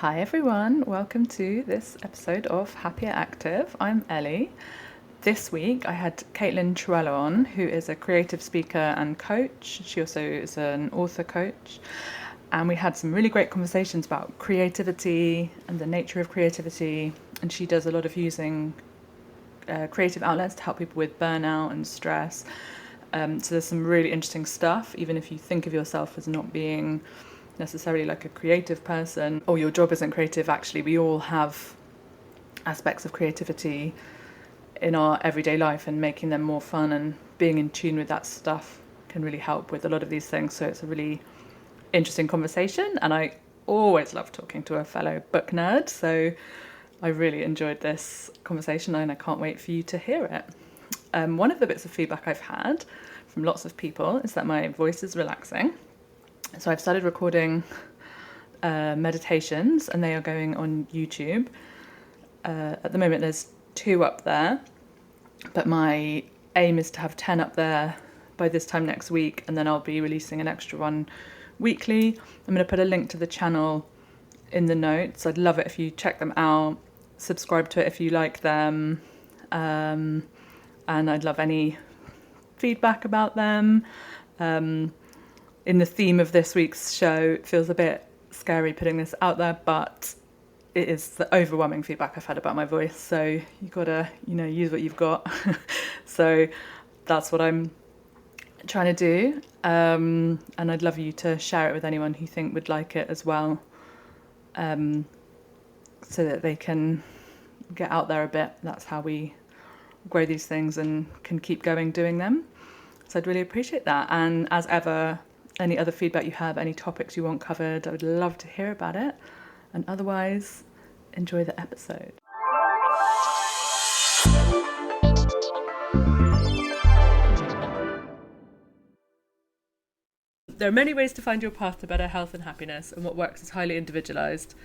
Hi everyone, welcome to this episode of Happier Active. I'm Ellie. This week I had Caitlin Trewhella on, who is a creative speaker and coach. She also is an author coach. And we had some really great conversations about creativity and the nature of creativity. And she does a lot of using creative outlets to help people with burnout and stress. So there's some really interesting stuff, even if you think of yourself as not being necessarily like a creative person or your job isn't creative. Actually, we all have aspects of creativity in our everyday life, and making them more fun and being in tune with that stuff can really help with a lot of these things. So it's a really interesting conversation, and I always love talking to a fellow book nerd, so I really enjoyed this conversation and I can't wait for you to hear it. One of the bits of feedback I've had from lots of people is that my voice is relaxing. So I've started recording meditations, and they are going on YouTube. At the moment there's 2 up there, but my aim is to have 10 up there by this time next week, and then I'll be releasing an extra one weekly. I'm going to put a link to the channel in the notes. I'd love it if you check them out, subscribe to it if you like them, and I'd love any feedback about them. In the theme of this week's show, it feels a bit scary putting this out there, but it is the overwhelming feedback I've had about my voice. So you gotta, use what you've got. So that's what I'm trying to do. And I'd love you to share it with anyone who you think would like it as well, so that they can get out there a bit. That's how we grow these things and can keep going doing them. So I'd really appreciate that. And as ever, any other feedback you have, any topics you want covered, I would love to hear about it. And otherwise, enjoy the episode. There are many ways to find your path to better health and happiness, and what works is highly individualized.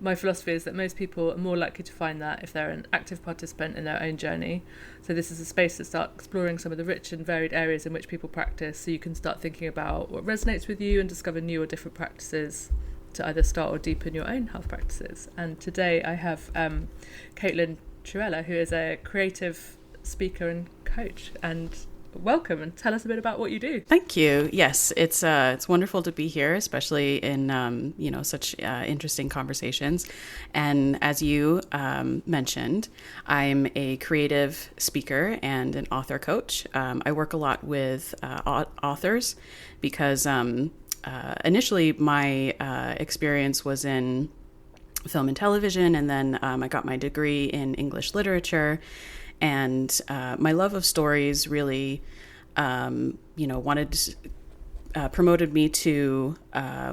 My philosophy is that most people are more likely to find that if they're an active participant in their own journey. So this is a space to start exploring some of the rich and varied areas in which people practice, so you can start thinking about what resonates with you and discover new or different practices to either start or deepen your own health practices. And today I have Caitlin Trewhella, who is a creative speaker and coach. And welcome, and tell us a bit about what you do. Thank you. Yes, it's wonderful to be here, especially in such interesting conversations. And as you mentioned, I'm a creative speaker and an author coach. I work a lot with authors because initially my experience was in film and television, and then I got my degree in English literature. And my love of stories really, promoted me to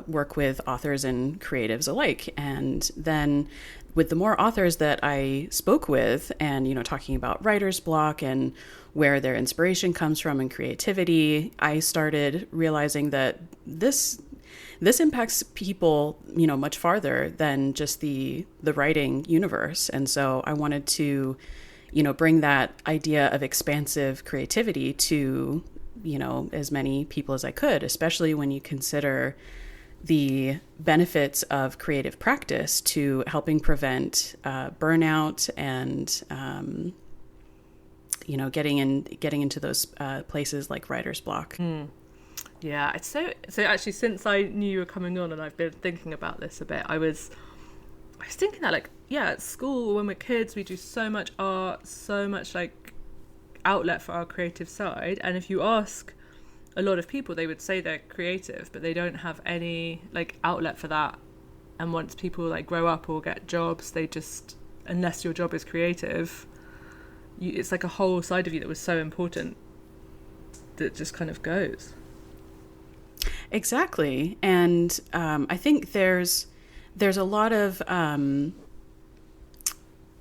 work with authors and creatives alike. And then with the more authors that I spoke with, and, talking about writer's block and where their inspiration comes from and creativity, I started realizing that this impacts people, much farther than just the writing universe. And so I wanted to bring that idea of expansive creativity to, as many people as I could, especially when you consider the benefits of creative practice to helping prevent burnout and, getting into those places like writer's block. Yeah, it's so actually, since I knew you were coming on and I've been thinking about this a bit, I was thinking that, at school when we're kids, we do so much art, so much outlet for our creative side. And if you ask a lot of people, they would say they're creative, but they don't have any outlet for that. And once people grow up or get jobs, they just, unless your job is creative, it's a whole side of you that was so important that just kind of goes. Exactly. And I think there's a lot of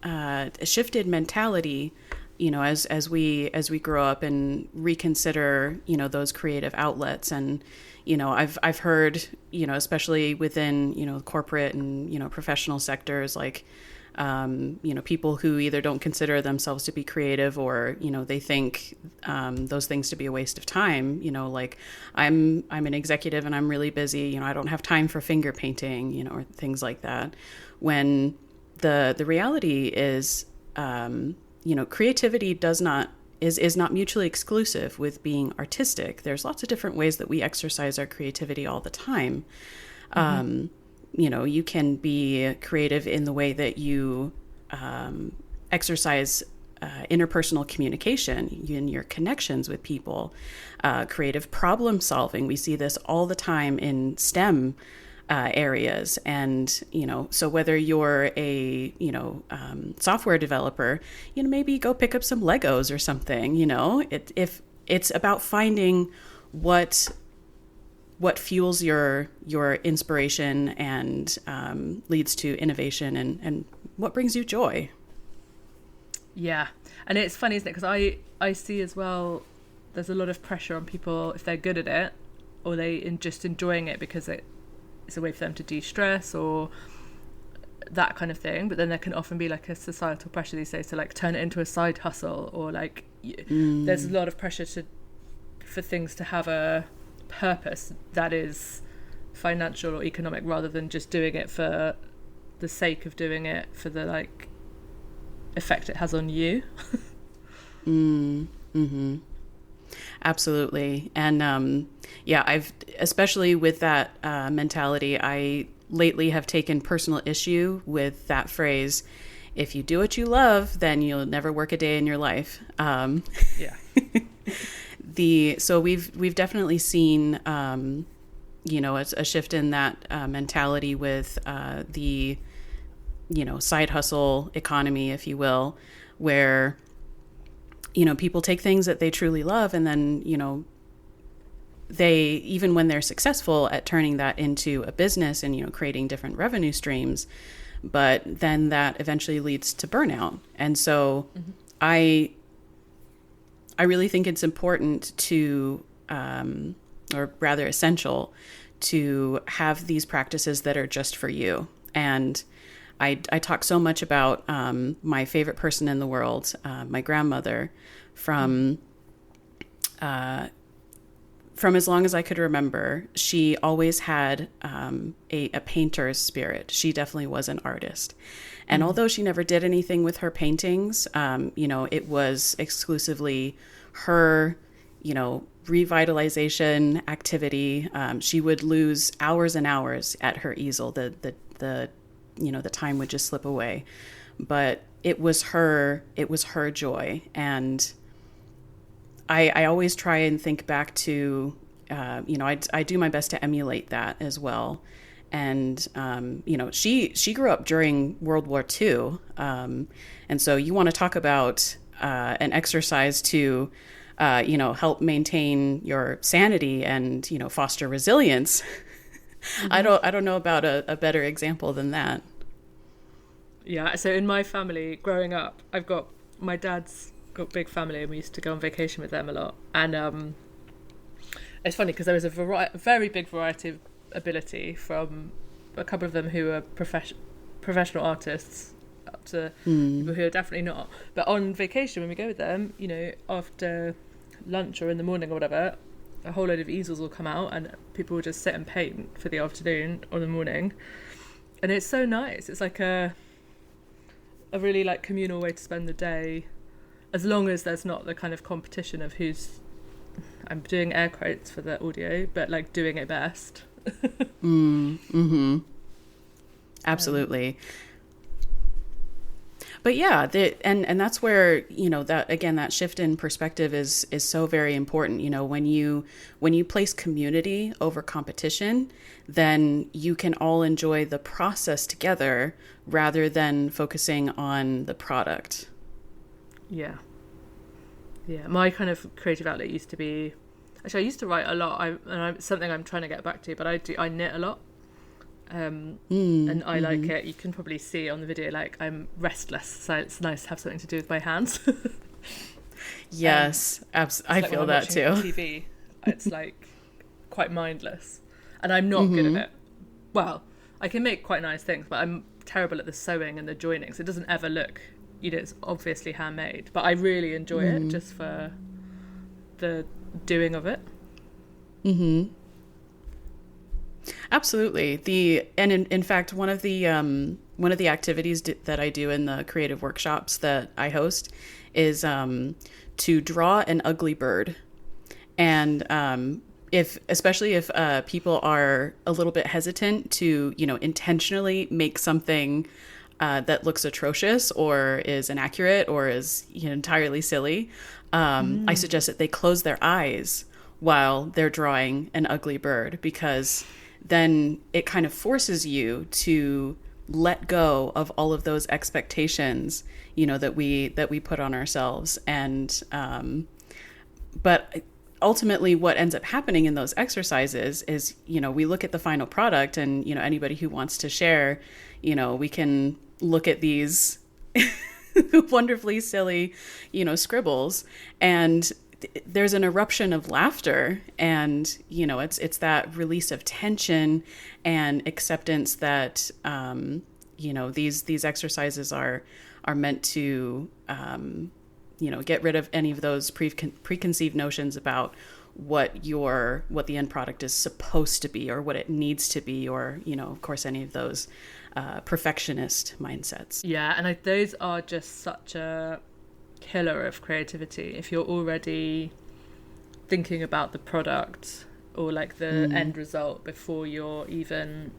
a shifted mentality, as we grow up and reconsider, those creative outlets. And, I've heard, especially within, corporate and, professional sectors, People who either don't consider themselves to be creative or, they think those things to be a waste of time, like I'm an executive and I'm really busy, I don't have time for finger painting, or things like that. When the reality is, creativity is not mutually exclusive with being artistic. There's lots of different ways that we exercise our creativity all the time. Mm-hmm. You can be creative in the way that you exercise interpersonal communication in your connections with people, creative problem solving. We see this all the time in STEM areas. And, so whether you're a, software developer, maybe go pick up some Legos or something, if it's about finding what fuels your inspiration and leads to innovation and what brings you joy. Yeah. And it's funny, isn't it? Because I see as well, there's a lot of pressure on people if they're good at it or just enjoying it because it's a way for them to de-stress or that kind of thing. But then there can often be like a societal pressure these days to like turn it into a side hustle or like there's a lot of pressure for things to have a purpose that is financial or economic rather than just doing it for the sake of doing it for the like effect it has on you. Mm-hmm. Absolutely. And I've especially with that mentality, I lately have taken personal issue with that phrase. If you do what you love, then you'll never work a day in your life. Yeah. So we've definitely seen a shift in that mentality with the side hustle economy, if you will, where people take things that they truly love and then they, even when they're successful at turning that into a business and creating different revenue streams, but then that eventually leads to burnout. And so mm-hmm. I really think it's important to, or rather essential, to have these practices that are just for you. And I talk so much about my favorite person in the world, my grandmother, from as long as I could remember. She always had a painter's spirit. She definitely was an artist. And although she never did anything with her paintings, it was exclusively her, revitalization activity. She would lose hours and hours at her easel. The time would just slip away. But it was her joy. And I always try and think back to, I do my best to emulate that as well. And, she grew up during World War II. And so you want to talk about an exercise to, help maintain your sanity and, foster resilience. Mm-hmm. I don't know about a better example than that. Yeah. So in my family growing up, my dad's got a big family and we used to go on vacation with them a lot. And it's funny because there was a very big variety of ability from a couple of them who are professional artists up to people who are definitely not. But on vacation, when we go with them, after lunch or in the morning or whatever, a whole load of easels will come out and people will just sit and paint for the afternoon or the morning. And it's so nice. It's like a really like communal way to spend the day, as long as there's not the kind of competition of who's, I'm doing air quotes for the audio, but like doing it best. Mm-hmm. Absolutely. But yeah, and that's where, that again, that shift in perspective is so very important. When you place community over competition, then you can all enjoy the process together rather than focusing on the product. Yeah. Yeah. My kind of creative outlet used to be, actually I used to write a lot. Something I'm trying to get back to, but I knit a lot. And I like it. You can probably see on the video, like I'm restless, so it's nice to have something to do with my hands. Yes, I like feel that too. TV, it's like quite mindless, and I'm not good at it. Well, I can make quite nice things, but I'm terrible at the sewing and the joining, so it doesn't ever look, it's obviously handmade, but I really enjoy it just for the doing of it. Mm-hmm. Absolutely. In fact, one of the activities that I do in the creative workshops that I host is to draw an ugly bird. And especially if people are a little bit hesitant to, intentionally make something that looks atrocious or is inaccurate or is entirely silly, I suggest that they close their eyes while they're drawing an ugly bird, because then it kind of forces you to let go of all of those expectations, that we put on ourselves. And but ultimately what ends up happening in those exercises is, we look at the final product, and, anybody who wants to share, we can look at these wonderfully silly, scribbles, and there's an eruption of laughter, and it's that release of tension and acceptance that these exercises are meant to get rid of any of those preconceived notions about what the end product is supposed to be or what it needs to be, or of course any of those perfectionist mindsets. Yeah, and those are just such a killer of creativity. If you're already thinking about the product or like the end result before you're even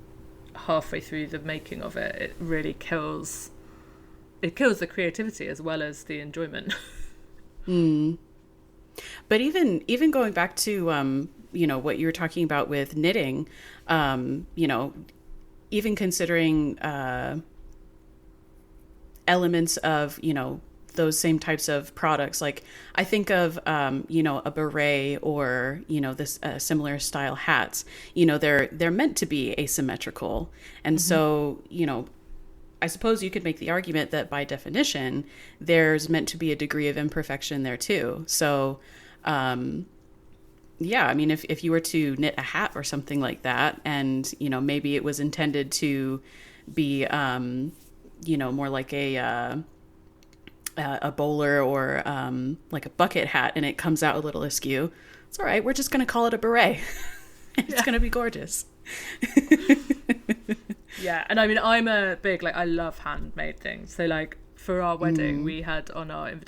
halfway through the making of it, it really kills the creativity as well as the enjoyment. But even going back to what you were talking about with knitting, even considering elements of those same types of products. Like I think of, a beret or, this similar style hats, they're meant to be asymmetrical. And so, I suppose you could make the argument that by definition, there's meant to be a degree of imperfection there too. So, yeah, I mean, if you were to knit a hat or something like that, and, maybe it was intended to be, more like a bowler or like a bucket hat, and it comes out a little askew, it's all right. We're just going to call it a beret. It's going to be gorgeous. Yeah, and I mean, I'm a big, I love handmade things. So for our wedding, we had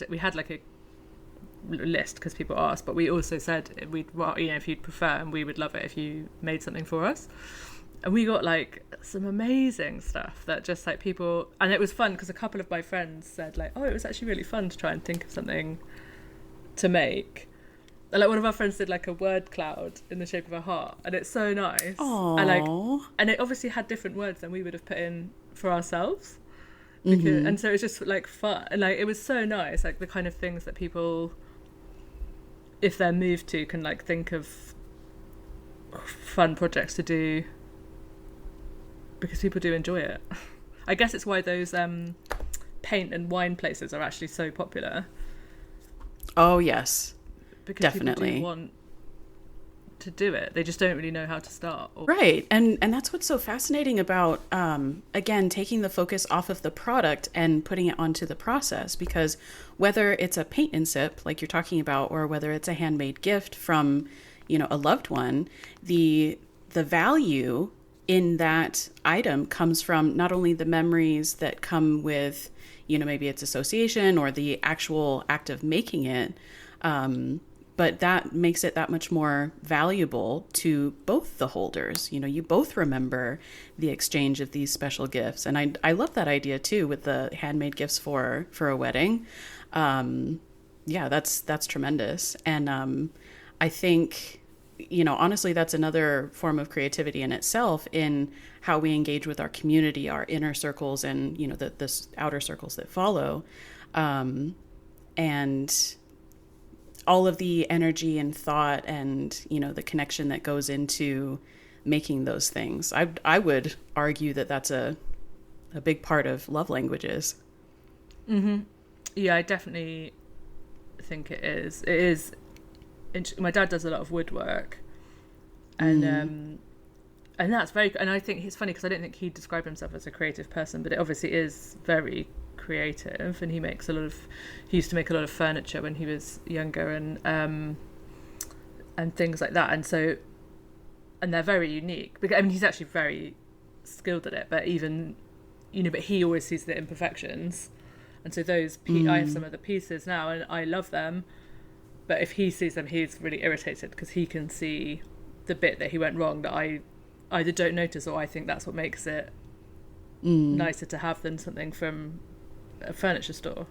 we had like a list because people asked, but we also said if you'd prefer, and we would love it if you made something for us. And we got some amazing stuff that just people, and it was fun because a couple of my friends said it was actually really fun to try and think of something to make. And one of our friends did a word cloud in the shape of a heart, and it's so nice. Aww. And it obviously had different words than we would have put in for ourselves. And so it was just fun, and it was so nice, the kind of things that people, if they're moved to, can think of fun projects to do, because people do enjoy it. I guess it's why those paint and wine places are actually so popular. Oh yes, because definitely. People do want to do it, they just don't really know how to start. Right, and that's what's so fascinating about again, taking the focus off of the product and putting it onto the process, because whether it's a paint and sip like you're talking about, or whether it's a handmade gift from a loved one, the value in that item comes from not only the memories that come with, maybe its association or the actual act of making it, but that makes it that much more valuable to both the holders. You both remember the exchange of these special gifts. And I love that idea too, with the handmade gifts for a wedding. Yeah, that's tremendous. And I think, honestly, that's another form of creativity in itself, in how we engage with our community, our inner circles, and, the outer circles that follow. And all of the energy and thought and, the connection that goes into making those things. I would argue that that's a big part of love languages. Mm-hmm. Yeah, I definitely think it is. It is. My dad does a lot of woodwork, and and that's very, and I think it's funny because I don't think he'd describe himself as a creative person, but it obviously is very creative, and he used to make a lot of furniture when he was younger, and things like that, and they're very unique, because I mean he's actually very skilled at it, but even, but he always sees the imperfections, and so I have some of the pieces now and I love them, but if he sees them he's really irritated because he can see the bit that he went wrong that I either don't notice, or I think that's what makes it nicer to have than something from a furniture store.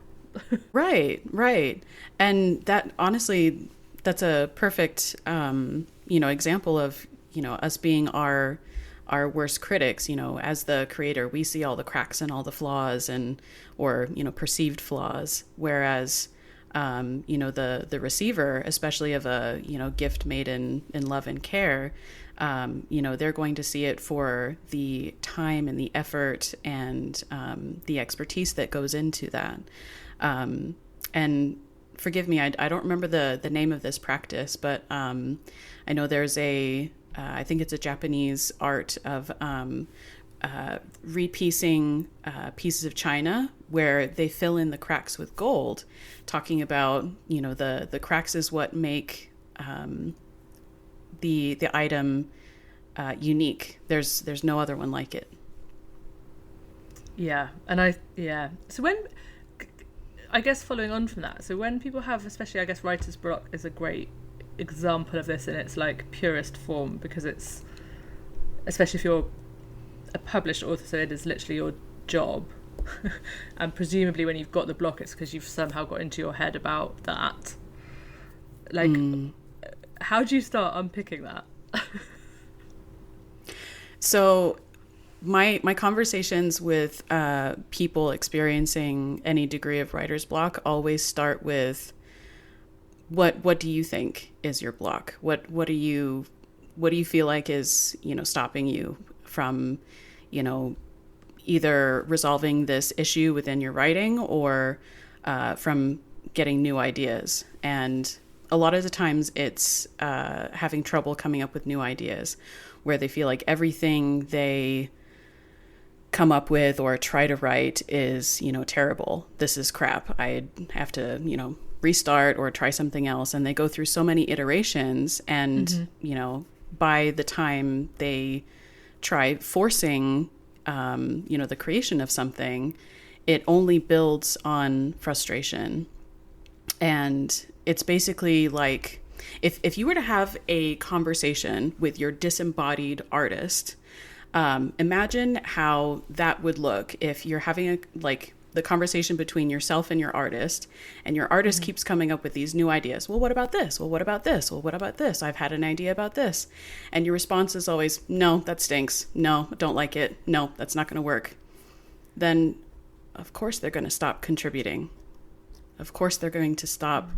Right. And that, honestly, that's a perfect, example of, us being our worst critics. As the creator, we see all the cracks and all the flaws or perceived flaws. Whereas, the receiver, especially of a, gift made in love and care, they're going to see it for the time and the effort and the expertise that goes into that. And forgive me, I don't remember the name of this practice, but I know there's I think it's a Japanese art of repiecing pieces of china where they fill in the cracks with gold, talking about, the cracks is what make the item unique. There's no other one like it. Yeah. So when, I guess following on from that, so when people have, especially I guess writer's block is a great example of this in its like purest form, because it's, especially if you're a published author, so it is literally your job. And presumably when you've got the block, it's because you've somehow got into your head about that. Like, how do you start unpicking that? So my conversations with people experiencing any degree of writer's block always start with, what do you think is your block? What do you feel like is, stopping you from, either resolving this issue within your writing or from getting new ideas? And a lot of the times it's having trouble coming up with new ideas, where they feel like everything they come up with or try to write is, terrible. This is crap. I have to, restart or try something else. And they go through so many iterations, and, by the time they try forcing, the creation of something, it only builds on frustration. And it's basically like, if you were to have a conversation with your disembodied artist, imagine how that would look if you're having the conversation between yourself and your artist keeps coming up with these new ideas. Well, what about this? Well, what about this? Well, what about this? I've had an idea about this. And your response is always, no, that stinks. No, don't like it. No, that's not going to work. Then, of course, they're going to stop contributing. Of course, they're going to stop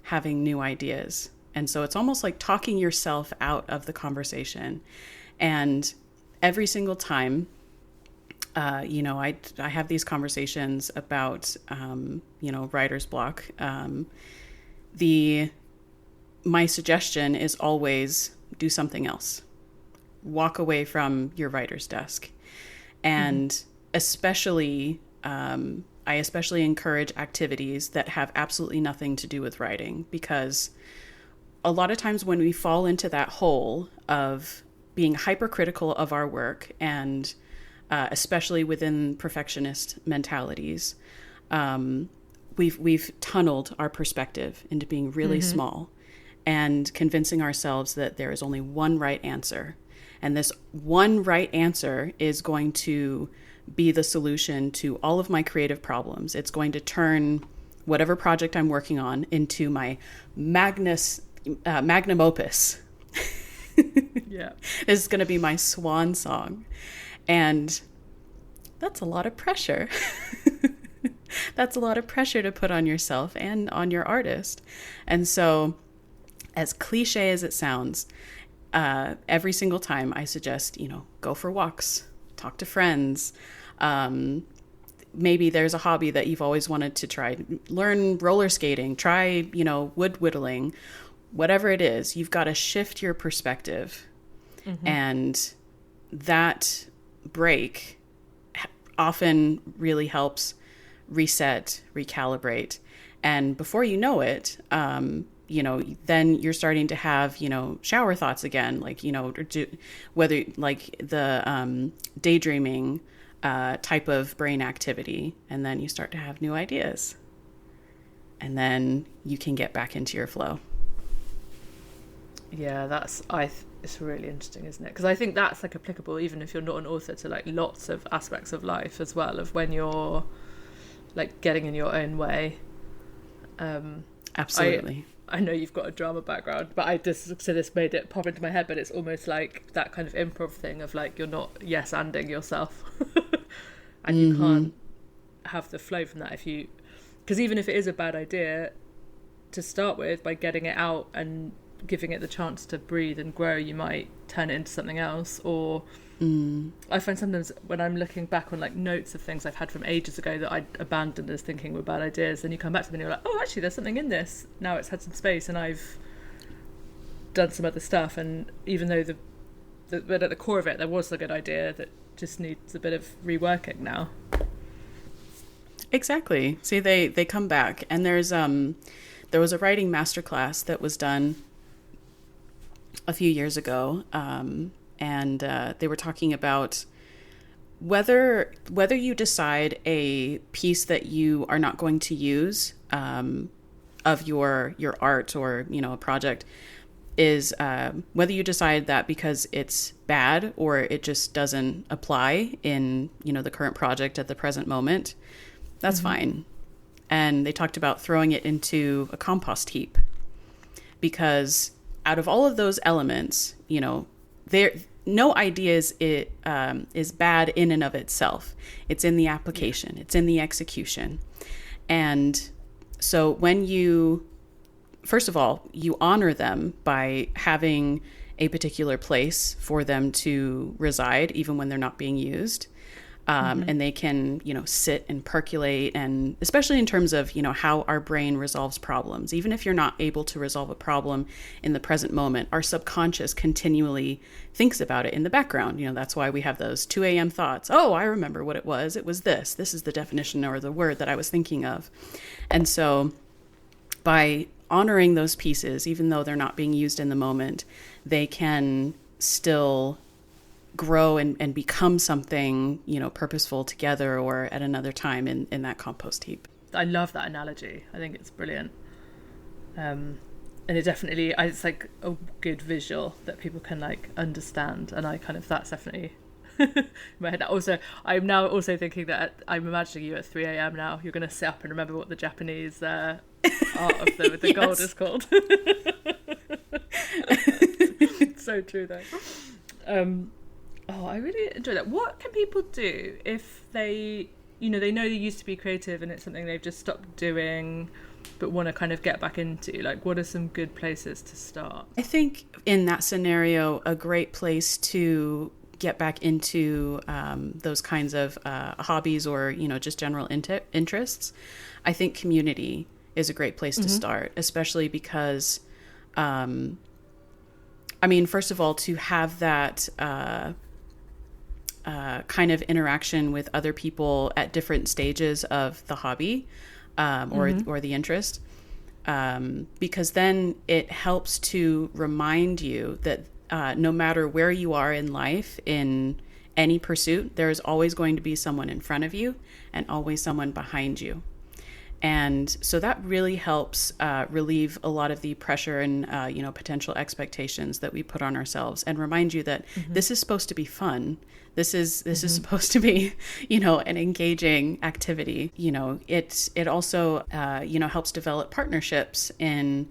having new ideas. And so it's almost like talking yourself out of the conversation. And every single time, I have these conversations about, writer's block. My suggestion is always do something else. Walk away from your writer's desk. And especially, I especially encourage activities that have absolutely nothing to do with writing, because a lot of times when we fall into that hole of being hypercritical of our work, and especially within perfectionist mentalities, we've tunneled our perspective into being really small and convincing ourselves that there is only one right answer. And this one right answer is going to be the solution to all of my creative problems. It's going to turn whatever project I'm working on into my magnum opus. Yeah. This is going to be my swan song. And that's a lot of pressure. That's a lot of pressure to put on yourself and on your artist. And so, as cliche as it sounds, every single time I suggest, go for walks, talk to friends. Maybe there's a hobby that you've always wanted to try. Learn roller skating, try, wood whittling, whatever it is. You've got to shift your perspective and that break often really helps reset, recalibrate. And before you know it, then you're starting to have, shower thoughts again, like, whether like the daydreaming type of brain activity. And then you start to have new ideas. And then you can get back into your flow. Yeah, it's really interesting, isn't it? Because I think that's like applicable even if you're not an author to like lots of aspects of life as well, of when you're like getting in your own way. Absolutely. I know you've got a drama background, but this made it pop into my head, but it's almost like that kind of improv thing of like you're not yes-anding yourself. And you can't have the flow from that because even if it is a bad idea to start with, by getting it out and giving it the chance to breathe and grow, you might turn it into something else. Or I find sometimes when I'm looking back on like notes of things I've had from ages ago that I'd abandoned as thinking were bad ideas, then you come back to them and you're like, oh, actually there's something in this now, it's had some space and I've done some other stuff. And even though but at the core of it there was a good idea that just needs a bit of reworking now. Exactly. See, they come back. And there was a writing masterclass that was done a few years ago, and they were talking about whether you decide a piece that you are not going to use of your art or a project is whether you decide that because it's bad or it just doesn't apply in the current project at the present moment. That's fine. And they talked about throwing it into a compost heap, because out of all of those elements, no idea is bad in and of itself. It's in the application. It's in the execution. And so when first of all, you honor them by having a particular place for them to reside, even when they're not being used. And they can, sit and percolate, and especially in terms of, how our brain resolves problems. Even if you're not able to resolve a problem in the present moment, our subconscious continually thinks about it in the background. That's why we have those 2 a.m. thoughts. Oh, I remember what it was. It was this. This is the definition or the word that I was thinking of. And so by honoring those pieces, even though they're not being used in the moment, they can still grow and become something, purposeful together or at another time in that compost heap. I love that analogy. I think it's brilliant. And it definitely, it's like a good visual that people can like understand. And that's definitely in my head. Also, I'm now also thinking that I'm imagining you at 3 a.m. now. You're going to sit up and remember what the Japanese art of the gold is called. It's so true though. Oh, I really enjoy that. What can people do if they know they used to be creative and it's something they've just stopped doing but want to kind of get back into? Like, what are some good places to start? I think in that scenario, a great place to get back into those kinds of hobbies or, just general interests, I think community is a great place to start, especially because, first of all, to have that kind of interaction with other people at different stages of the hobby or the interest, because then it helps to remind you that no matter where you are in life, in any pursuit, there is always going to be someone in front of you and always someone behind you. And so that really helps relieve a lot of the pressure and potential expectations that we put on ourselves, and remind you that this is supposed to be fun. This is supposed to be, an engaging activity. It also helps develop partnerships in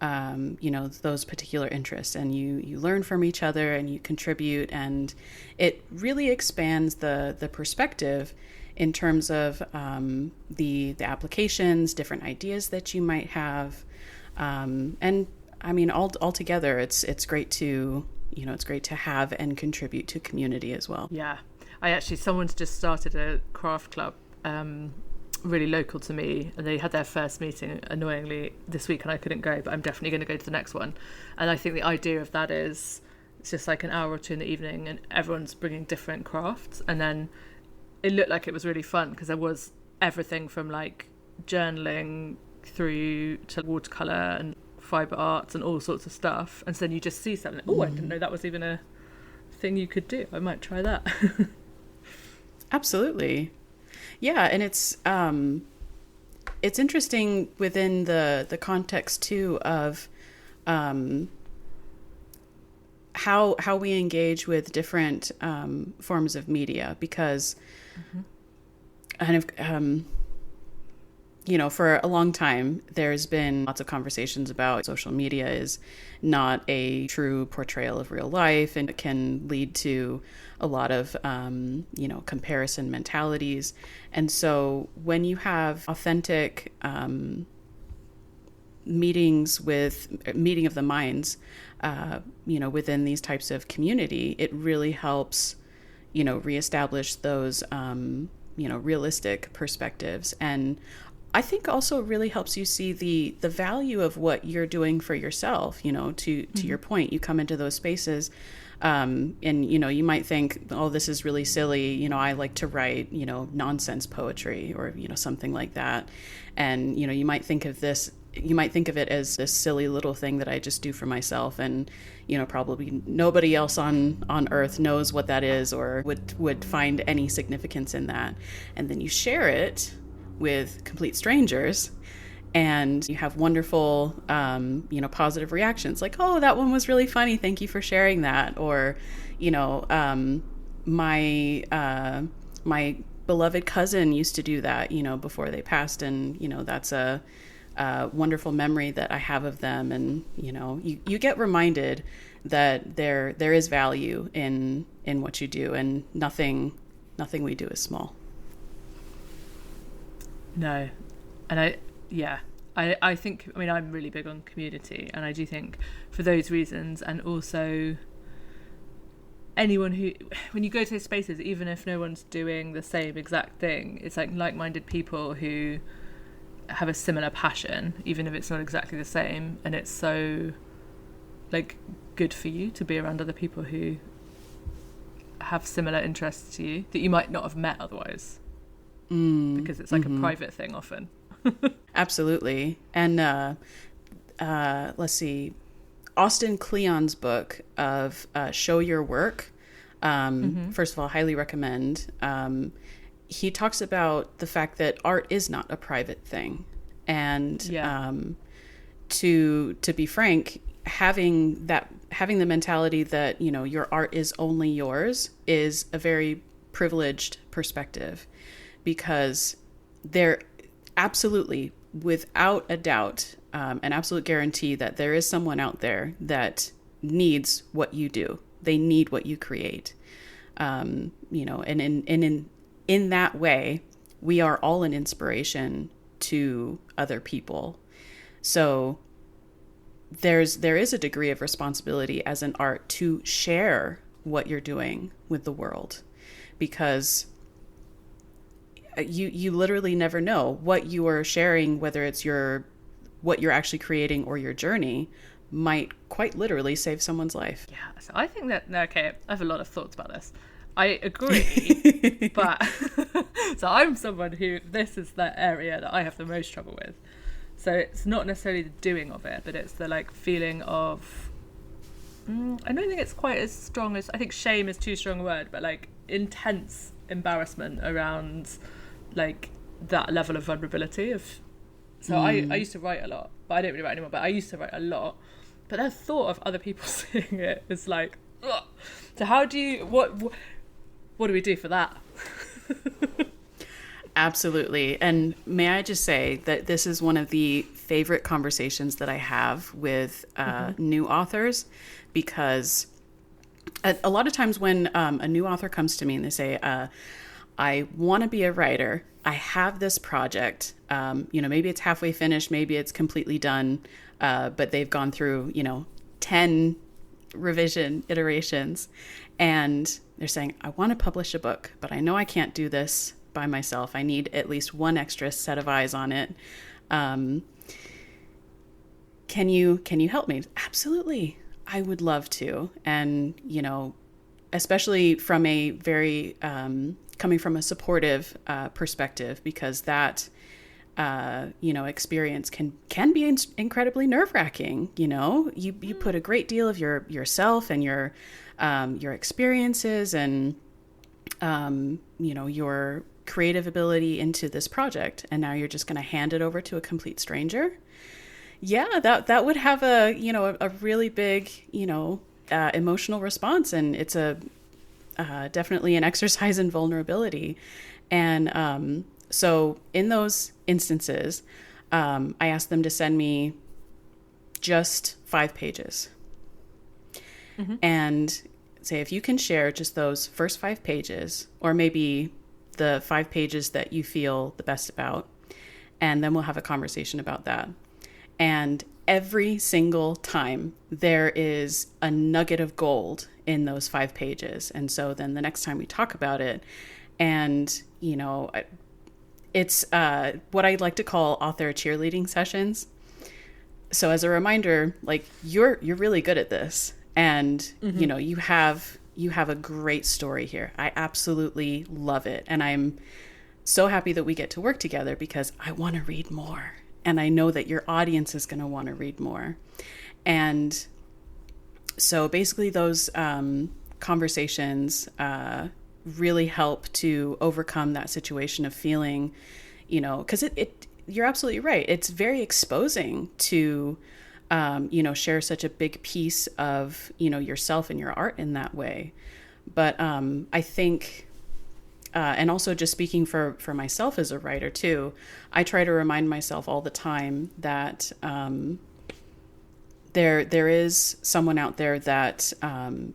those particular interests, and you learn from each other and you contribute, and it really expands the perspective in terms of the applications, different ideas that you might have, and altogether, it's great to have and contribute to community as well. Yeah, someone's just started a craft club, really local to me, and they had their first meeting annoyingly this week, and I couldn't go, but I'm definitely going to go to the next one. And I think the idea of that is it's just like an hour or two in the evening and everyone's bringing different crafts. And then it looked like it was really fun because there was everything from like journaling through to watercolour and fibre arts and all sorts of stuff. And so then you just see something, oh, I didn't know that was even a thing you could do. I might try that. Absolutely. Yeah, and it's interesting within the context too of how we engage with different forms of media, because kind of for a long time there's been lots of conversations about social media is not a true portrayal of real life, and it can lead to a lot of comparison mentalities. And so when you have authentic meeting of the minds within these types of community, it really helps reestablish those realistic perspectives. And I think also really helps you see the value of what you're doing for yourself. To your point, you come into those spaces and you might think, oh, this is really silly, I like to write nonsense poetry or something like that, and you might think of it as this silly little thing that I just do for myself, and probably nobody else on earth knows what that is or would find any significance in that. And then you share it with complete strangers and you have wonderful positive reactions, like, oh, that one was really funny, thank you for sharing that. Or my beloved cousin used to do that before they passed, and that's a wonderful memory that I have of them. And you get reminded that there is value in what you do, and nothing we do is small. No. And I think, I'm really big on community, and I do think for those reasons, and also anyone when you go to those spaces, even if no one's doing the same exact thing, it's like like-minded people who have a similar passion, even if it's not exactly the same. And it's so like good for you to be around other people who have similar interests to you that you might not have met otherwise, because it's like a private thing often. Absolutely. And let's see, Austin Kleon's book of Show Your Work, first of all, highly recommend. He talks about the fact that art is not a private thing. And to be frank, having the mentality that, your art is only yours is a very privileged perspective, because there absolutely, without a doubt, an absolute guarantee that there is someone out there that needs what you do. They need what you create. And in that way, we are all an inspiration to other people. So there is a degree of responsibility as an art to share what you're doing with the world, because you literally never know what you are sharing, whether it's what you're actually creating or your journey, might quite literally save someone's life. Yeah, so I think that, okay, I have a lot of thoughts about this. I agree, but so I'm someone who, this is the area that I have the most trouble with. So it's not necessarily the doing of it, but it's the like feeling of, I don't think it's quite as strong as, I think shame is too strong a word, but like intense embarrassment around like that level of vulnerability of, so I used to write a lot, but I don't really write anymore, but I used to write a lot, but the thought of other people seeing it is like, ugh. So how do you, what do we do for that? Absolutely. And may I just say that this is one of the favorite conversations that I have with new authors, because a lot of times when a new author comes to me and they say, I want to be a writer, I have this project, maybe it's halfway finished, maybe it's completely done, but they've gone through, 10 revision iterations, and they're saying, I want to publish a book, but I know I can't do this by myself. I need at least one extra set of eyes on it. Can you help me? Absolutely. I would love to. And, especially from a very, coming from a supportive perspective, because that, experience can be incredibly nerve-wracking. You put a great deal of yourself and your experiences and, your creative ability into this project. And now you're just going to hand it over to a complete stranger. Yeah, that would have a really big, emotional response. And it's definitely an exercise in vulnerability. And so in those instances, I asked them to send me just 5 pages. Mm-hmm. And say, if you can share just those first 5 pages, or maybe the 5 pages that you feel the best about, and then we'll have a conversation about that. And every single time there is a nugget of gold in those 5 pages. And so then the next time we talk about it, and, it's what I'd like to call author cheerleading sessions. So as a reminder, like, you're really good at this. And, mm-hmm. You have a great story here. I absolutely love it. And I'm so happy that we get to work together, because I want to read more. And I know that your audience is going to want to read more. And so basically those conversations really help to overcome that situation of feeling, because you're absolutely right. It's very exposing to, share such a big piece of, yourself and your art in that way. But I think, and also just speaking for myself as a writer too, I try to remind myself all the time that there is someone out there that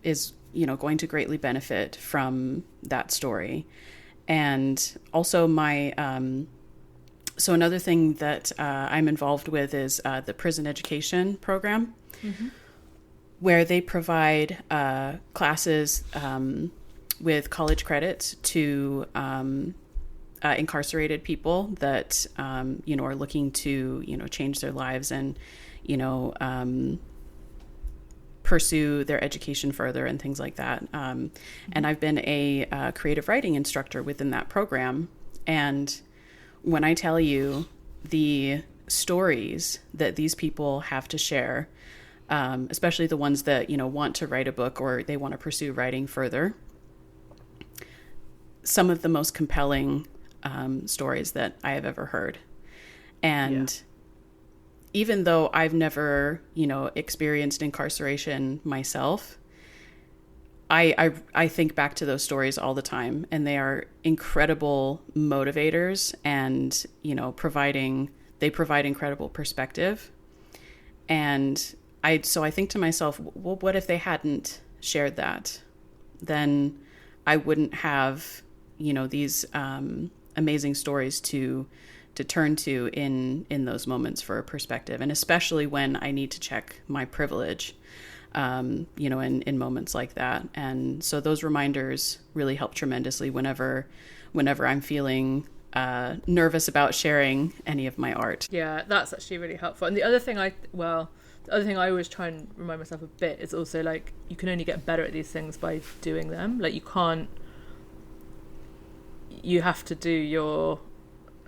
is, going to greatly benefit from that story. And also so another thing that I'm involved with is the prison education program, mm-hmm. where they provide classes with college credits to incarcerated people that, are looking to, change their lives and, pursue their education further and things like that. And I've been a creative writing instructor within that program. And when I tell you the stories that these people have to share, especially the ones that, want to write a book or they want to pursue writing further, some of the most compelling stories that I have ever heard. And even though I've never, experienced incarceration myself, I think back to those stories all the time, and they are incredible motivators and, they provide incredible perspective. And I think to myself, well, what if they hadn't shared that? Then I wouldn't have, these amazing stories to turn to in those moments for a perspective. And especially when I need to check my privilege, in moments like that. And so those reminders really help tremendously whenever I'm feeling nervous about sharing any of my art. Yeah, that's actually really helpful. And the other thing I always try and remind myself a bit is also, like, you can only get better at these things by doing them. Like, you have to do your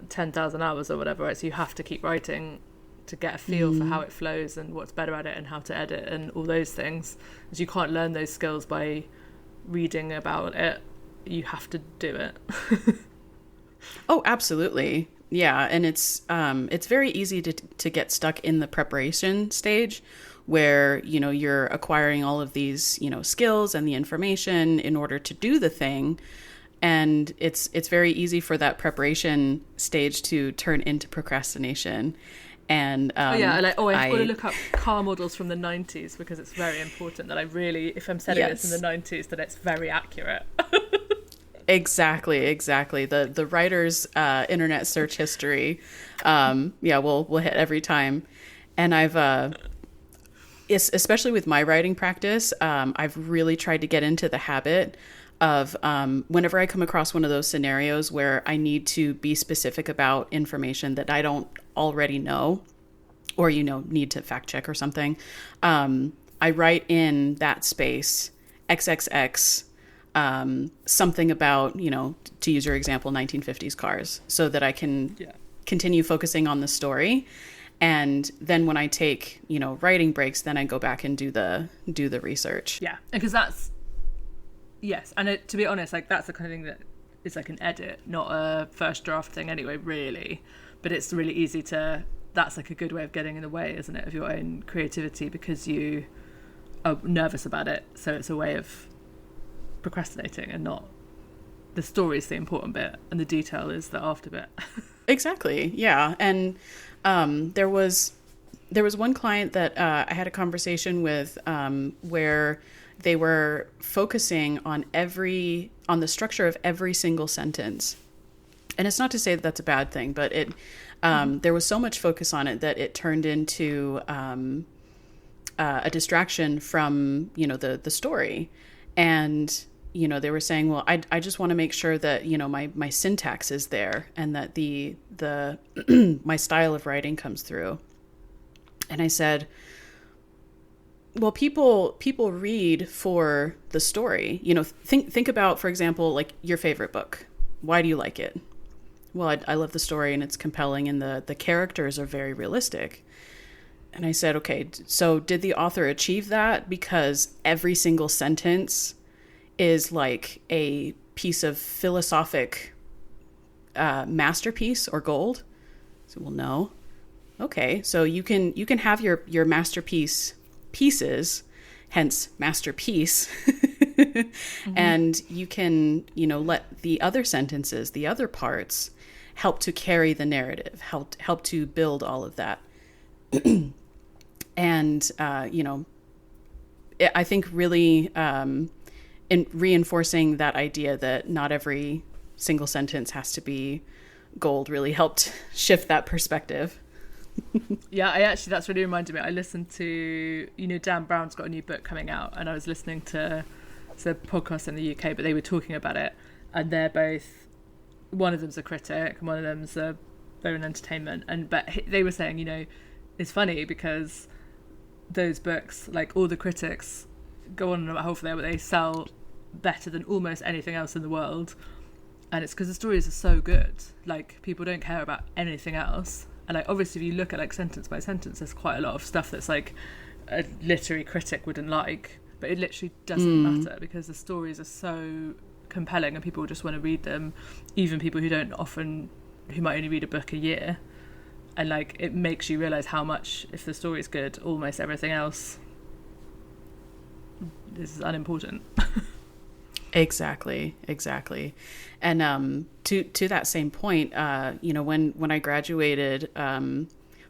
10,000 hours or whatever, right? So you have to keep writing to get a feel for how it flows and what's better at it and how to edit and all those things. Because you can't learn those skills by reading about it. You have to do it. Oh, absolutely. Yeah. And it's very easy to get stuck in the preparation stage where, you're acquiring all of these, skills and the information in order to do the thing. And it's very easy for that preparation stage to turn into procrastination. And I have got to look up car models from the 90s, because it's very important that I really, if I'm setting this in the 90s, that it's very accurate. Exactly. The writer's internet search history, we'll hit every time. And I've especially with my writing practice, I've really tried to get into the habit of whenever I come across one of those scenarios where I need to be specific about information that I don't already know, or, need to fact check or something, I write in that space XXX, something about, to use your example, 1950s cars, so that I can continue focusing on the story. And then when I take, writing breaks, then I go back and do the research. Yeah, because that's, yes. And to be honest, like that's the kind of thing that is like an edit, not a first draft thing anyway, really. But it's really easy that's like a good way of getting in the way, isn't it, of your own creativity, because you are nervous about it. So it's a way of procrastinating, and not the story is the important bit and the detail is the after bit. Exactly. Yeah. And there was one client that I had a conversation with where they were focusing on the structure of every single sentence. And it's not to say that that's a bad thing, but there was so much focus on it that it turned into a distraction from, the story. And, they were saying, well, I just want to make sure that, my syntax is there and that the my style of writing comes through. And I said, well, people read for the story. Think about, for example, like your favorite book. Why do you like it? Well, I love the story and it's compelling and the characters are very realistic. And I said, okay, so did the author achieve that because every single sentence is like a piece of philosophic masterpiece or gold? So, well, no. Okay, so you can have your masterpiece pieces, hence masterpiece, mm-hmm. and you can let the other sentences, the other parts, help to carry the narrative, help to build all of that. And I think really in reinforcing that idea that not every single sentence has to be gold really helped shift that perspective. Yeah, that's really reminded me. I listened to, Dan Brown's got a new book coming out, and I was listening to a podcast in the UK, but they were talking about it, and they're both, one of them's a critic and one of them's they're in entertainment, but they were saying, it's funny because those books, like all the critics go on about how they sell better than almost anything else in the world, and it's because the stories are so good, like people don't care about anything else. And like obviously if you look at like sentence by sentence, there's quite a lot of stuff that's like a literary critic wouldn't like, but it literally doesn't matter because the stories are so compelling and people just want to read them, even people who might only read a book a year. And like it makes you realize how much, if the story's good, almost everything else is unimportant. Exactly. And to that same point, when I graduated,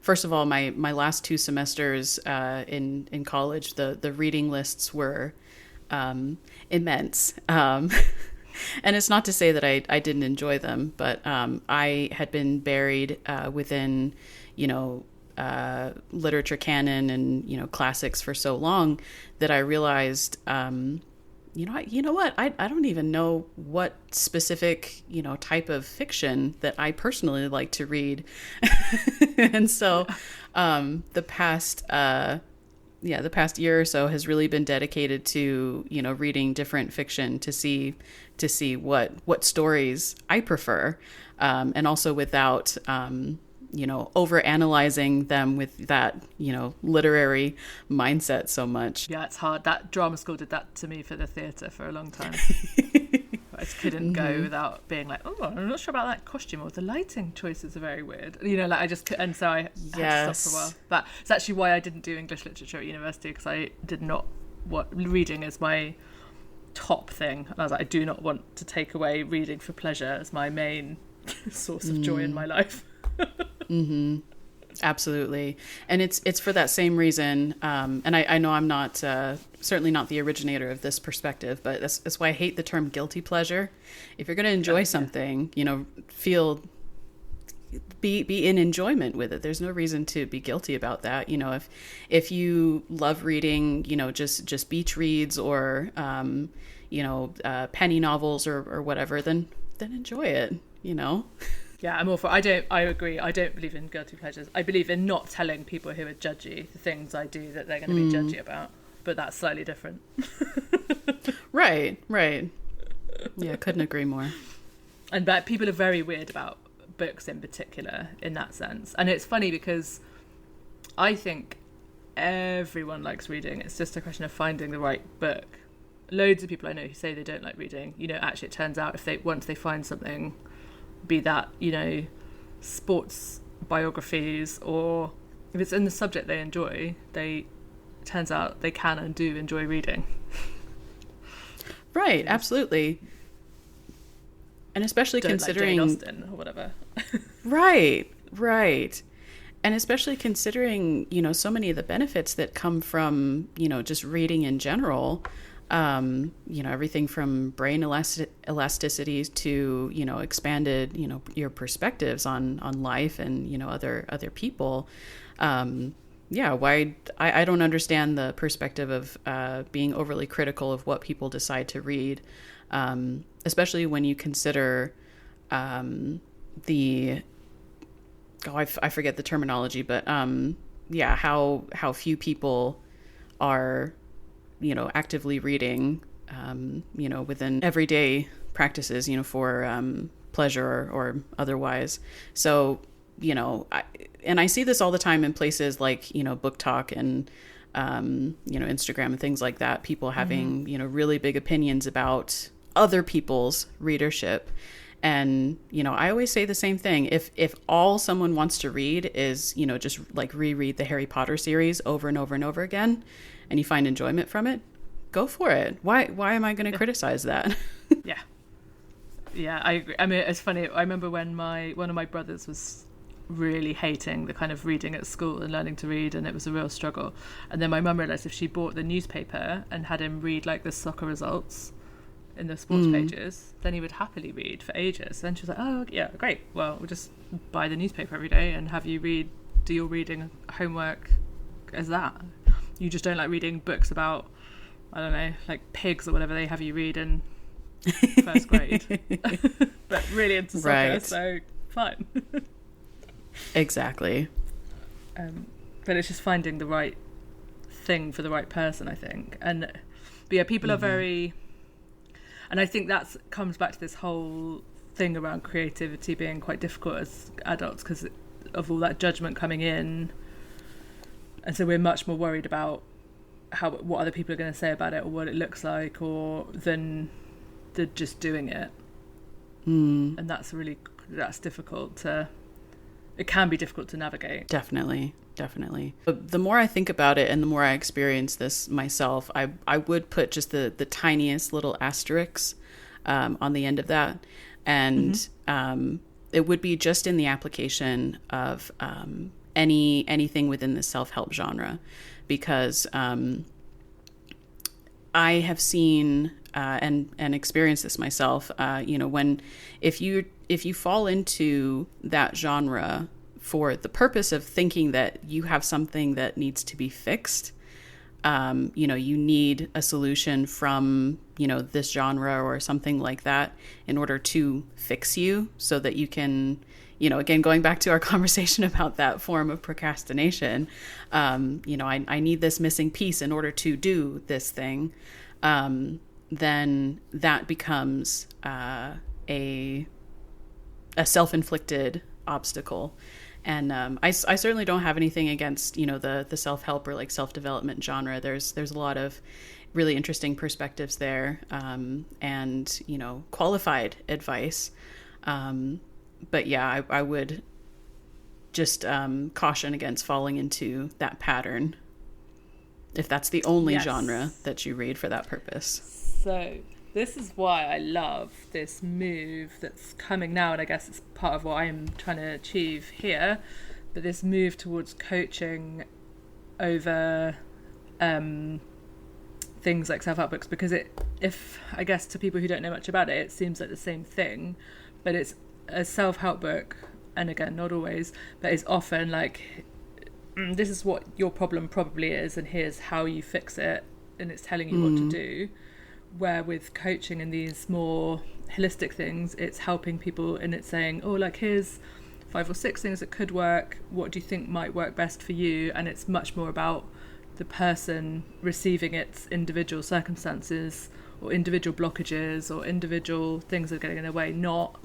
first of all, my last 2 semesters in college, the reading lists were immense. And it's not to say that I didn't enjoy them, but I had been buried within, literature canon and, classics for so long that I realized, you know what? I don't even know what specific, type of fiction that I personally like to read. And so the past year or so has really been dedicated to, reading different fiction to see what stories I prefer, and also without over analyzing them with that literary mindset so much. Yeah, it's hard. That drama school did that to me for the theatre for a long time. I just couldn't go without being like, oh, I'm not sure about that costume, or the lighting choices are very weird. I just and so I had to stop for a while. But it's actually why I didn't do English literature at university, because I did not reading is my top thing. And I was like, I do not want to take away reading for pleasure as my main source of joy in my life. Mm-hmm. Absolutely. And it's for that same reason. And I know I'm not certainly not the originator of this perspective, but that's why I hate the term guilty pleasure. If you're going to enjoy something, be in enjoyment with it. There's no reason to be guilty about that. If you love reading, just beach reads or penny novels or whatever, then enjoy it. Yeah, I'm all for. I agree. I don't believe in guilty pleasures. I believe in not telling people who are judgy the things I do that they're going to be judgy about. but that's slightly different. Right. Yeah, couldn't agree more. But people are very weird about books in particular in that sense. And it's funny because I think everyone likes reading. It's just a question of finding the right book. Loads of people I know who say they don't like reading, actually it turns out once they find something, be that, sports biographies, or if it's in the subject they enjoy, turns out they can and do enjoy reading. Right, absolutely. And especially considering like Jane Austen or whatever. Right. And especially considering, so many of the benefits that come from, just reading in general, everything from brain elasticity to, expanded, your perspectives on life and, other people. Why I don't understand the perspective of being overly critical of what people decide to read, especially when you consider I forget the terminology, but how few people are actively reading within everyday practices for pleasure or otherwise. So I see this all the time in places like Book Talk and Instagram and things like that, people having really big opinions about other people's readership. And I always say the same thing. If all someone wants to read is just like reread the Harry Potter series over and over and over again, and you find enjoyment from it, go for it. Why am I going to criticize that? I agree. I mean, it's funny, I remember when one of my brothers was really hating the kind of reading at school and learning to read, and it was a real struggle, and then my mum realised if she bought the newspaper and had him read like the soccer results in the sports pages, then he would happily read for ages. Then she was like, oh yeah, great, well, we'll just buy the newspaper every day and have you do your reading homework as that. You just don't like reading books about, I don't know, like pigs or whatever they have you read in first grade. But really into soccer, right. So fine. Exactly. But it's just finding the right thing for the right person, I think. But yeah, people are very, and I think that comes back to this whole thing around creativity being quite difficult as adults because of all that judgment coming in, and so we're much more worried about what other people are going to say about it or what it looks like, or than just doing it. And that's difficult to. It can be difficult to navigate. Definitely. But the more I think about it and the more I experience this myself, I would put just the tiniest little asterisks on the end of that. And it would be just in the application of anything within the self-help genre. Because I have seen and experienced this myself, if you fall into that genre for the purpose of thinking that you have something that needs to be fixed, you need a solution from, this genre or something like that in order to fix you so that you can, again, going back to our conversation about that form of procrastination, I need this missing piece in order to do this thing, then that becomes a self-inflicted obstacle. And I certainly don't have anything against, the self-help or like self-development genre. There's a lot of really interesting perspectives there, and, qualified advice. But yeah, I would just caution against falling into that pattern if that's the only genre that you read for that purpose. So this is why I love this move that's coming now, and I guess it's part of what I'm trying to achieve here, but this move towards coaching over things like self-help books, because I guess to people who don't know much about it, it seems like the same thing, but it's a self-help book, and again, not always, but it's often like, this is what your problem probably is, and here's how you fix it, and it's telling you what to do. Where with coaching and these more holistic things, it's helping people and it's saying, oh, like here's 5 or 6 things that could work. What do you think might work best for you? And it's much more about the person receiving its individual circumstances or individual blockages or individual things that are getting in their way, not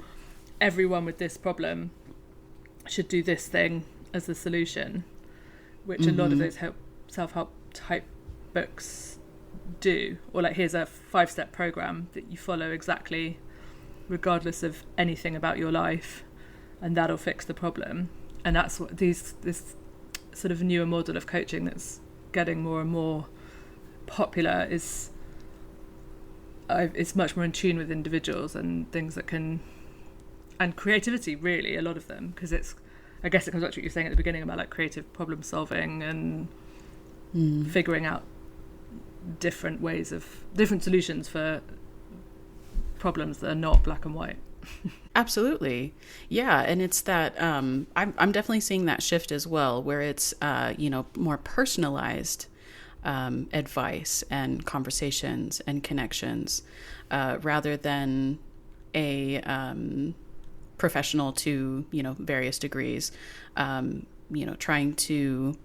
everyone with this problem should do this thing as the solution, which a lot of those self-help type books do. Or like, here's a 5-step program that you follow exactly regardless of anything about your life, and that'll fix the problem. And that's what this sort of newer model of coaching that's getting more and more popular is. It's much more in tune with individuals and things that can, and creativity, really, a lot of them, because I guess it comes back to what you were saying at the beginning about like creative problem solving and figuring out different solutions for problems that are not black and white. Absolutely. Yeah. And it's that, I'm definitely seeing that shift as well, where it's, more personalized advice and conversations and connections, rather than a professional to, various degrees, trying to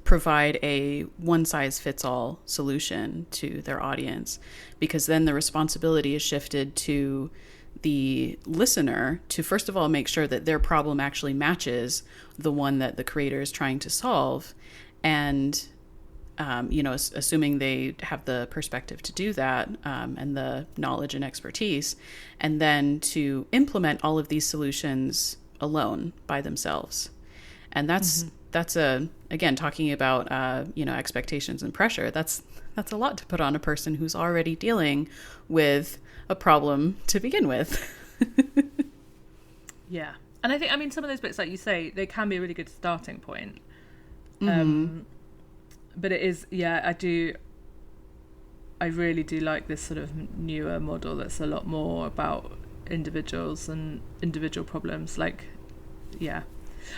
provide a one-size-fits-all solution to their audience, because then the responsibility is shifted to the listener to, first of all, make sure that their problem actually matches the one that the creator is trying to solve. And, assuming they have the perspective to do that, and the knowledge and expertise, and then to implement all of these solutions alone by themselves. And that's again, talking about, expectations and pressure. That's a lot to put on a person who's already dealing with a problem to begin with. Yeah. And I think, some of those bits, like you say, they can be a really good starting point. But it is, I really do like this sort of newer model that's a lot more about individuals and individual problems. Like, yeah.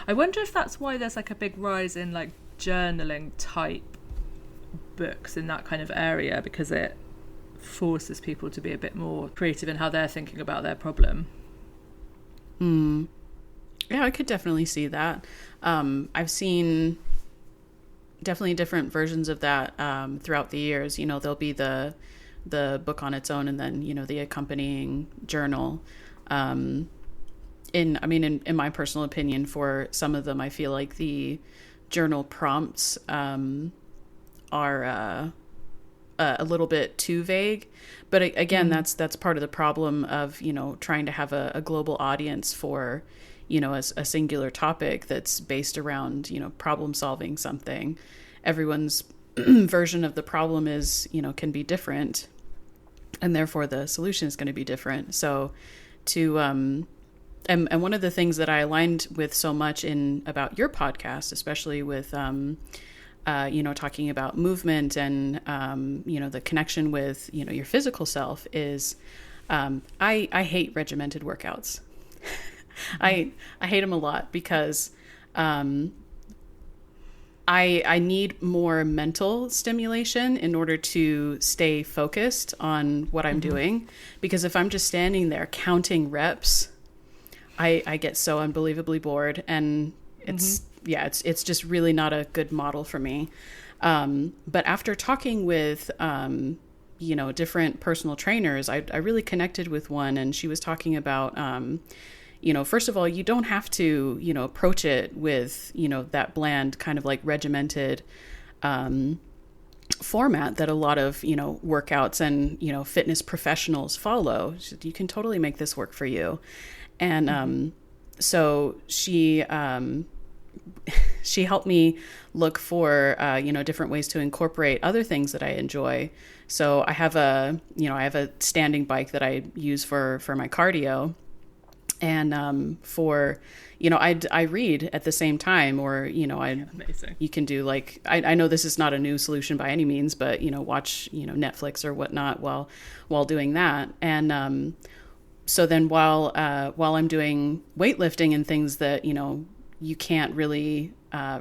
I wonder if that's why there's like a big rise in like journaling type books in that kind of area, because it forces people to be a bit more creative in how they're thinking about their problem. Yeah, I could definitely see that. I've seen definitely different versions of that throughout the years. There'll be the book on its own, and then the accompanying journal. In my personal opinion, for some of them, I feel like the journal prompts are a little bit too vague. But again, that's part of the problem of, trying to have a global audience for, a singular topic that's based around, problem solving something. Everyone's version of the problem is, can be different, and therefore the solution is going to be different. So and one of the things that I aligned with so much about your podcast, especially with, talking about movement and, the connection with, your physical self, is I hate regimented workouts. I hate them a lot because I need more mental stimulation in order to stay focused on what I'm doing. Because if I'm just standing there counting reps, I get so unbelievably bored, and it's just really not a good model for me. But after talking with, different personal trainers, I really connected with one, and she was talking about, first of all, you don't have to, approach it with, that bland kind of like regimented, format that a lot of, workouts and, fitness professionals follow. You can totally make this work for you. And so she helped me look for, different ways to incorporate other things that I enjoy. So I have a standing bike that I use for my cardio. And I read at the same time, or, Amazing. You can do like, I know this is not a new solution by any means, but, watch, Netflix or whatnot while doing that. And so then while I'm doing weightlifting and things that, you can't really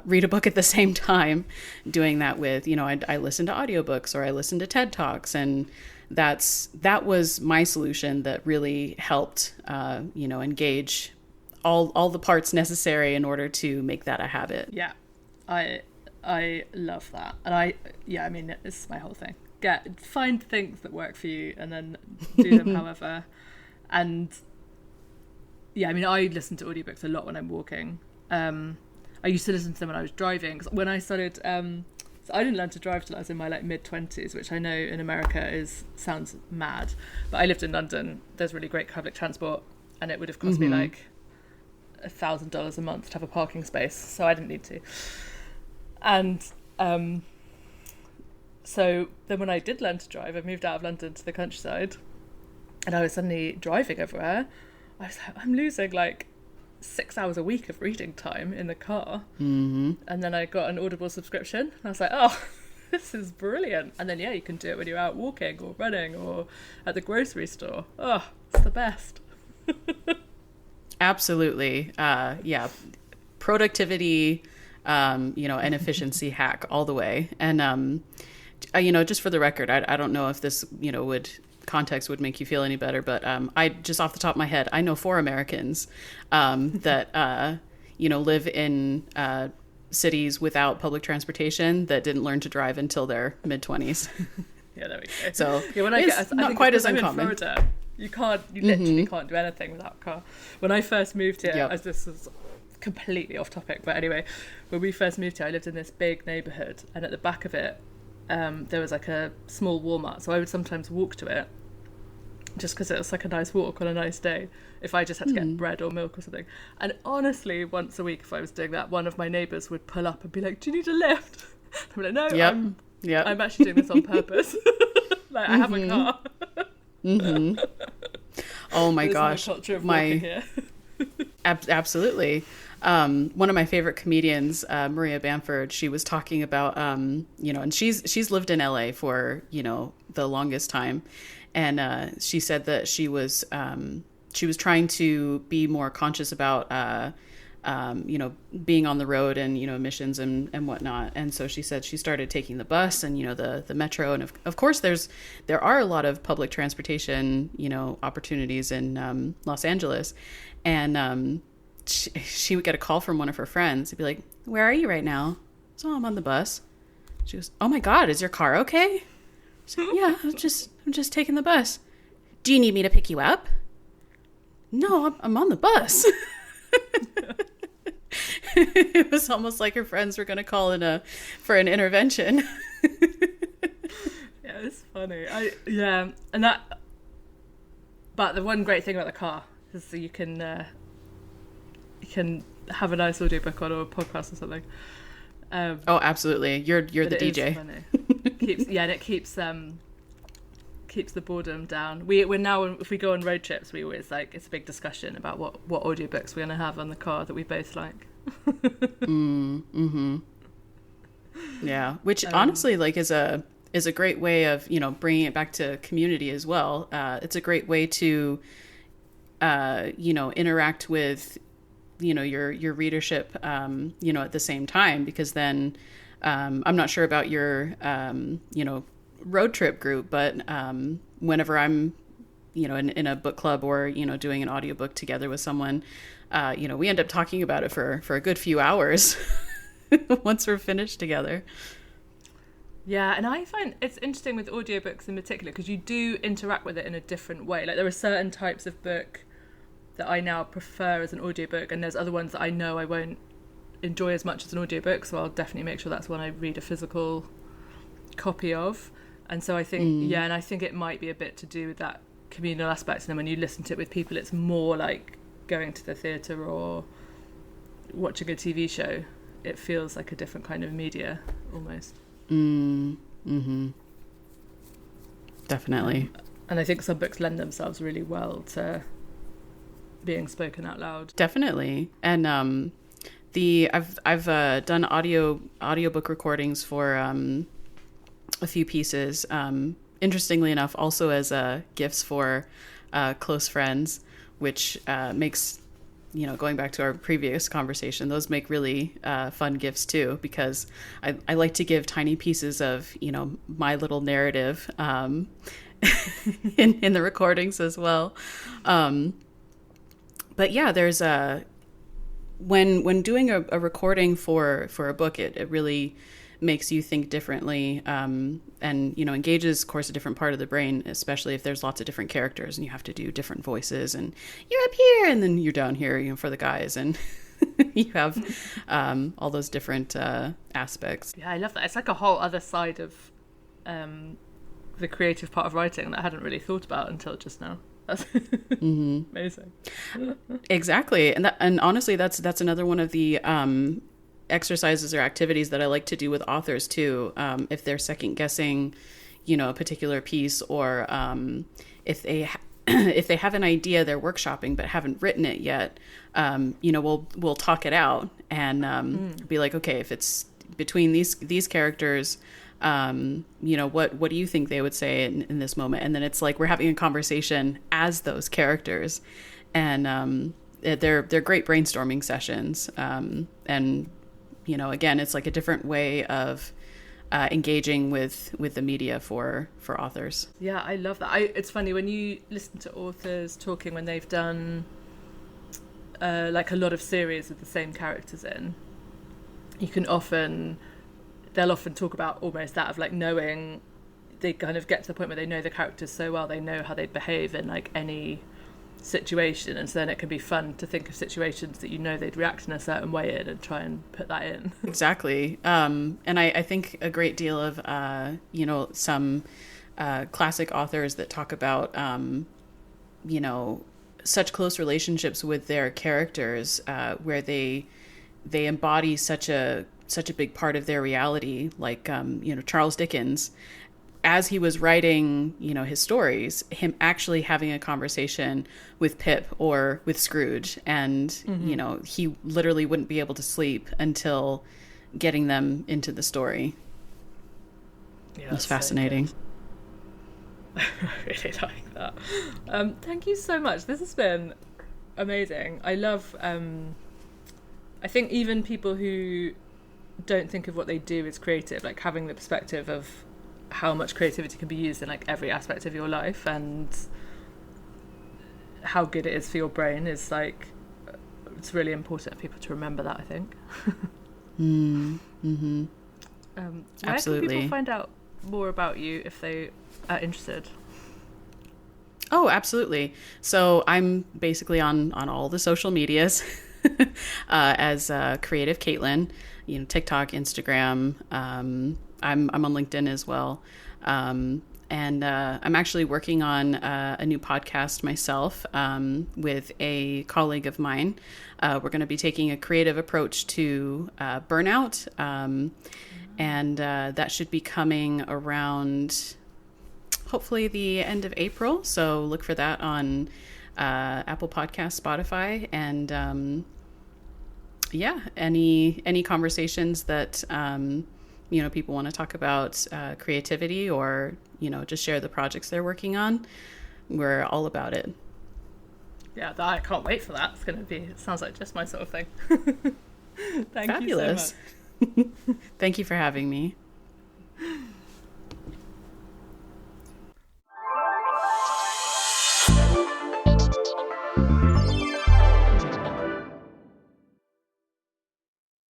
read a book at the same time, doing that with, I listen to audiobooks or I listen to TED Talks, and that was my solution that really helped, engage all the parts necessary in order to make that a habit. Yeah, I I love that. And I mean, it's my whole thing. Find things that work for you and then do them however. And yeah, I mean, I listen to audiobooks a lot when I'm walking. I used to listen to them when I was driving. 'Cause when I started, so I didn't learn to drive till I was in my like mid-20s, which I know in America sounds mad. But I lived in London. There's really great public transport, and it would have cost me like $1,000 a month to have a parking space, so I didn't need to. And so then when I did learn to drive, I moved out of London to the countryside, and I was suddenly driving everywhere. I was like, I'm losing like 6 hours a week of reading time in the car. And then I got an Audible subscription, and I was like, oh, this is brilliant. And then yeah, you can do it when you're out walking or running or at the grocery store. Oh, it's the best. Absolutely. Yeah. Productivity, and efficiency hack all the way. And, just for the record, I don't know if this, context would make you feel any better, but I just off the top of my head, I know 4 Americans that, live in cities without public transportation that didn't learn to drive until their mid-20s. Yeah, there we go. So yeah, when it's not quite as uncommon. In Florida, you literally can't do anything without a car. When I first moved here, as this is completely off topic, but anyway, when we first moved here, I lived in this big neighborhood, and at the back of it, there was like a small Walmart, so I would sometimes walk to it just because it was like a nice walk on a nice day if I just had to get bread or milk or something. And honestly, once a week if I was doing that, one of my neighbours would pull up and be like, do you need a lift? I'm like, no, I'm actually doing this on purpose. Like, I have a car. Oh my gosh, culture of walking here. Absolutely. One of my favorite comedians, Maria Bamford, she was talking about, and she's lived in LA for, the longest time. And she said that she was trying to be more conscious about, being on the road and, emissions and whatnot. And so she said she started taking the bus and, the metro. And of course, there are a lot of public transportation, opportunities in Los Angeles. And she would get a call from one of her friends. He'd be like, where are you right now? So I'm on the bus. She goes, oh my God, is your car okay? She's like, yeah, I'm just taking the bus. Do you need me to pick you up? No, I'm on the bus. It was almost like her friends were going to call in for an intervention. Yeah, it's funny. But the one great thing about the car is that you can have a nice audiobook on or a podcast or something. Oh, absolutely. You're the DJ. And it keeps the boredom down. We're now, if we go on road trips, we always it's a big discussion about what audiobooks we're going to have on the car that we both like. Yeah, which honestly is a great way of bringing it back to community as well. It's a great way to interact with your readership at the same time, because then I'm not sure about your road trip group, but whenever I'm in a book club or doing an audiobook together with someone, we end up talking about it for a good few hours once we're finished together. Yeah, and I find it's interesting with audiobooks in particular because you do interact with it in a different way. Like, there are certain types of book that I now prefer as an audiobook, and there's other ones that I know I won't enjoy as much as an audiobook, so I'll definitely make sure that's one I read a physical copy of. And so I think and I think it might be a bit to do with that communal aspect, and then when you listen to it with people, it's more like going to the theatre or watching a TV show. It feels like a different kind of media almost. Definitely. And I think some books lend themselves really well to being spoken out loud. Definitely. And I've done audiobook recordings for a few pieces, interestingly enough, also as gifts for close friends, which makes, going back to our previous conversation, those make really fun gifts too, because I like to give tiny pieces of my little narrative in the recordings as well. But yeah, there's when doing a recording for a book, it really makes you think differently, and engages, of course, a different part of the brain, especially if there's lots of different characters and you have to do different voices, and you're up here and then you're down here, for the guys, and you have all those different aspects. Yeah, I love that. It's like a whole other side of the creative part of writing that I hadn't really thought about until just now. That's amazing. Exactly. And honestly, that's another one of the exercises or activities that I like to do with authors too. If they're second guessing, a particular piece, or if they if they have an idea they're workshopping but haven't written it yet, we'll talk it out and be like, okay, if it's between these characters, what do you think they would say in this moment? And then it's like we're having a conversation as those characters, and they're great brainstorming sessions. And again, it's like a different way of engaging with the media for authors. Yeah, I love that. It's funny when you listen to authors talking when they've done like a lot of series with the same characters in. They'll often talk about almost that of like knowing, they kind of get to the point where they know the characters so well, they know how they'd behave in like any situation, and so then it can be fun to think of situations that they'd react in a certain way in and try and put that in. Exactly. And I think a great deal of some classic authors that talk about such close relationships with their characters, where they embody such a big part of their reality, like Charles Dickens, as he was writing, his stories, him actually having a conversation with Pip or with Scrooge, and, he literally wouldn't be able to sleep until getting them into the story. Yeah, it was fascinating. So I really like that. Thank you so much. This has been amazing. I love, I think even people who don't think of what they do as creative, like having the perspective of how much creativity can be used in like every aspect of your life and how good it is for your brain, is like, it's really important for people to remember that, I think. Mm-hmm. Where Absolutely. can people find out more about you if they are interested? Oh, absolutely. So I'm basically on all the social medias as Creative Caitlan, TikTok, Instagram. I'm on LinkedIn as well. And I'm actually working on a new podcast myself with a colleague of mine. We're going to be taking a creative approach to burnout. And that should be coming around hopefully the end of April. So look for that on Apple Podcasts, Spotify, and any conversations that people want to talk about creativity, or just share the projects they're working on. We're all about it. Yeah, I can't wait for that. It sounds like just my sort of thing. Thank Fabulous. you so much. Thank you for having me.